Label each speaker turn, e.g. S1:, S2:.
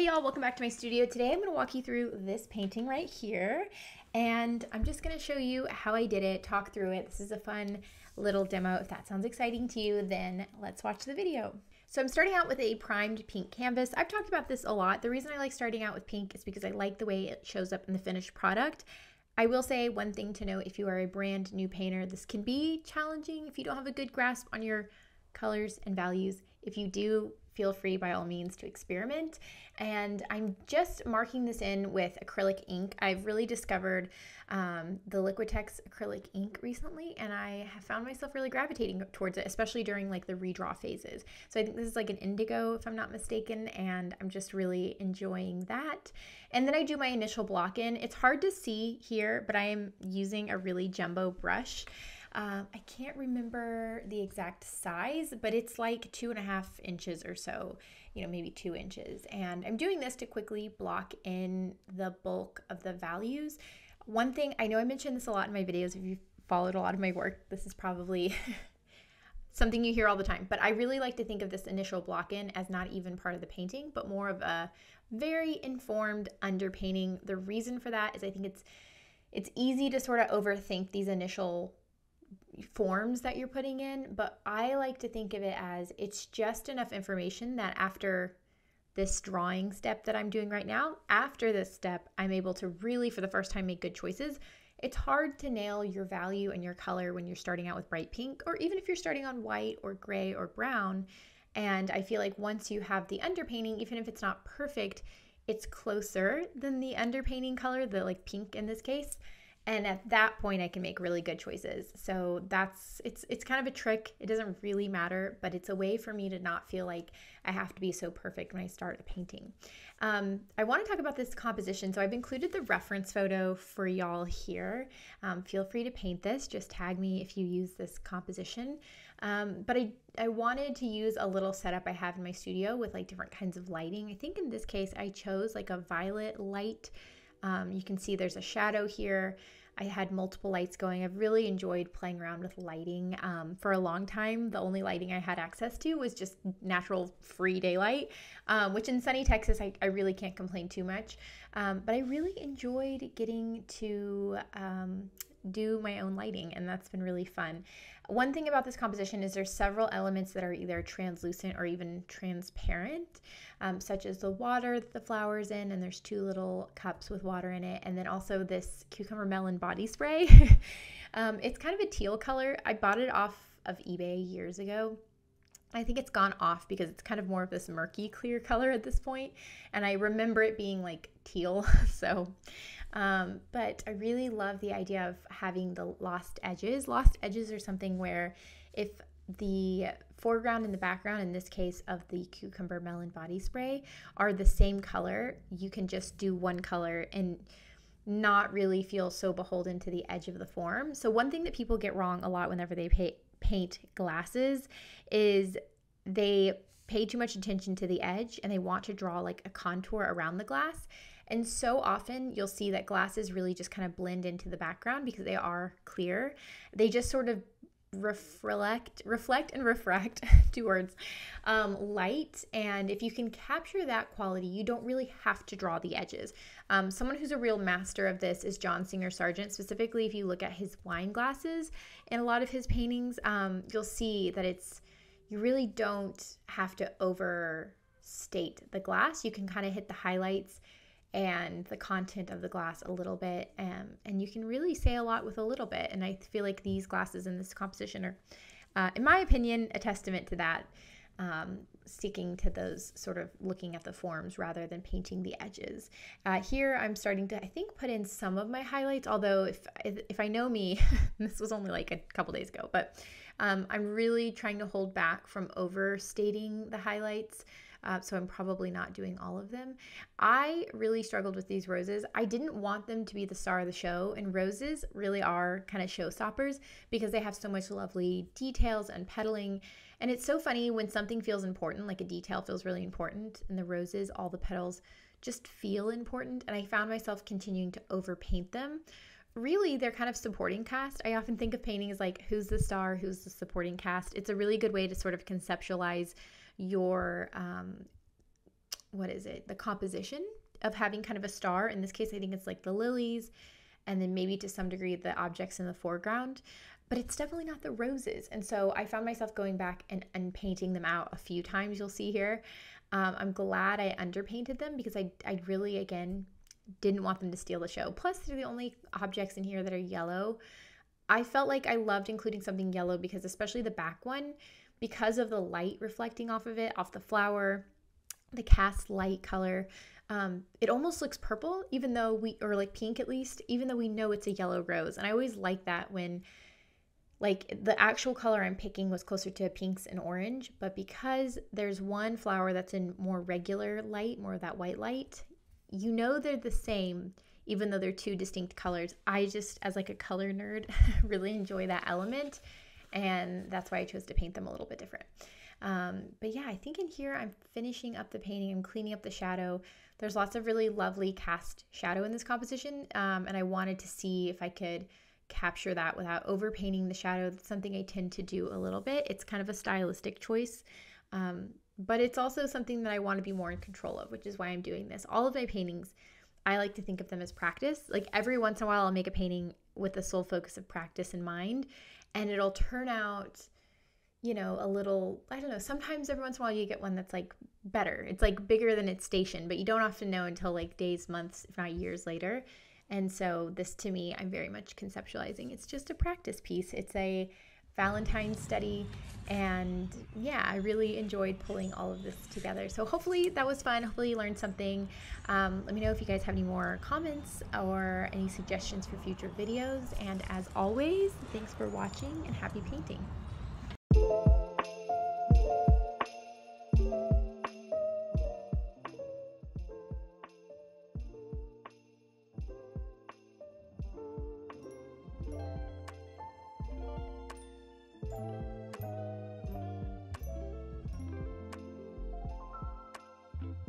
S1: Hey y'all, welcome back to my studio. Today I'm going to walk you through this painting right here, and I'm just going to show you how I did it, talk through it. This is a fun little demo. If that sounds exciting to you, then let's watch the video. So I'm starting out with a primed pink canvas. I've talked about this a lot. The reason I like starting out with pink is because I like the way it shows up in the finished product. I will say one thing to note: if you are a brand new painter, this can be challenging if you don't have a good grasp on your colors and values. If you do, feel free by all means to experiment. And I'm just marking this in with acrylic ink. I've really discovered the Liquitex acrylic ink recently, and I have found myself really gravitating towards it, especially during like the redraw phases. So I think this is like an indigo, if I'm not mistaken, and I'm just really enjoying that. And then I do my initial block in. It's hard to see here, but I am using a really jumbo brush. I can't remember the exact size, but it's like 2.5 inches or so, maybe 2 inches. And I'm doing this to quickly block in the bulk of the values. One thing, I know I mentioned this a lot in my videos. If you've followed a lot of my work, this is probably something you hear all the time, but I really like to think of this initial block in as not even part of the painting, but more of a very informed underpainting. The reason for that is I think it's easy to sort of overthink these initial forms that you're putting in, but I like to think of it as it's just enough information that after this drawing step that I'm doing right now, after this step, I'm able to really, for the first time, make good choices. It's hard to nail your value and your color when you're starting out with bright pink, or even if you're starting on white or gray or brown. And I feel like once you have the underpainting, even if it's not perfect, it's closer than the underpainting color, the like pink in this case. And at that point, I can make really good choices. So it's kind of a trick. It doesn't really matter, but it's a way for me to not feel like I have to be so perfect when I start a painting. I want to talk about this composition. So I've included the reference photo for y'all here. Feel free to paint this. Just tag me if you use this composition. But I wanted to use a little setup I have in my studio with like different kinds of lighting. I think in this case, I chose like a violet light. You can see there's a shadow here. I had multiple lights going. I've really enjoyed playing around with lighting. For a long time, the only lighting I had access to was just natural free daylight, which in sunny Texas, I really can't complain too much. But I really enjoyed getting to do my own lighting, and that's been really fun. One thing about this composition is there's several elements that are either translucent or even transparent, such as the water that the flower's in, and there's 2 little cups with water in it, and then also this cucumber melon body spray. It's kind of a teal color. I bought it off of eBay years ago. I think it's gone off because it's kind of more of this murky clear color at this point, and I remember it being like teal. But I really love the idea of having the lost edges. Lost edges are something where if the foreground and the background, in this case of the cucumber melon body spray, are the same color, you can just do one color and not really feel so beholden to the edge of the form. So one thing that people get wrong a lot whenever they paint glasses is they pay too much attention to the edge and they want to draw like a contour around the glass. And so often you'll see that glasses really just kind of blend into the background because they are clear. They just sort of reflect and refract, 2 words, light. And if you can capture that quality, you don't really have to draw the edges. Someone who's a real master of this is John Singer Sargent. Specifically, if you look at his wine glasses in a lot of his paintings, you'll see that you really don't have to overstate the glass. You can kind of hit the highlights and the content of the glass a little bit, and you can really say a lot with a little bit. And I feel like these glasses in this composition are, in my opinion, a testament to that, sticking to those sort of looking at the forms rather than painting the edges. Here I'm starting to, I think, put in some of my highlights, although if I know me, this was only like a couple days ago, but I'm really trying to hold back from overstating the highlights. So I'm probably not doing all of them. I really struggled with these roses. I didn't want them to be the star of the show, and roses really are kind of showstoppers because they have so much lovely details and petaling. And it's so funny when something feels important, like a detail feels really important, and the roses, all the petals just feel important. And I found myself continuing to overpaint them. Really, they're kind of supporting cast. I often think of painting as like, who's the star, who's the supporting cast. It's a really good way to sort of conceptualize your what is it, the composition of having kind of a star. In this case, I think it's like the lilies, and then maybe to some degree the objects in the foreground, but it's definitely not the roses. And so I found myself going back and painting them out a few times, you'll see here. I'm glad I underpainted them because I really, again, didn't want them to steal the show. Plus, they're the only objects in here that are yellow. I felt like I loved including something yellow because especially the back one, because of the light reflecting off of it, off the flower, the cast light color, it almost looks purple, even though or like pink at least, even though we know it's a yellow rose. And I always like that when like the actual color I'm picking was closer to pinks and orange, but because there's one flower that's in more regular light, more of that white light, you know they're the same, even though they're two distinct colors. I just, as like a color nerd, really enjoy that element, and that's why I chose to paint them a little bit different. But yeah, I think in here I'm finishing up the painting. I'm cleaning up the shadow. There's lots of really lovely cast shadow in this composition, and I wanted to see if I could capture that without overpainting the shadow. That's something I tend to do a little bit. It's kind of a stylistic choice, but it's also something that I want to be more in control of, which is why I'm doing this. All of my paintings, I like to think of them as practice. Like every once in a while I'll make a painting with the sole focus of practice in mind, and it'll turn out, you know, a little, I don't know, sometimes every once in a while you get one that's like better. It's like bigger than its station, but you don't often know until like days, months, if not years later. And so this, to me, I'm very much conceptualizing. It's just a practice piece. It's a Valentine's study. And yeah, I really enjoyed pulling all of this together. So hopefully that was fun. Hopefully you learned something. Let me know if you guys have any more comments or any suggestions for future videos. And as always, thanks for watching and happy painting.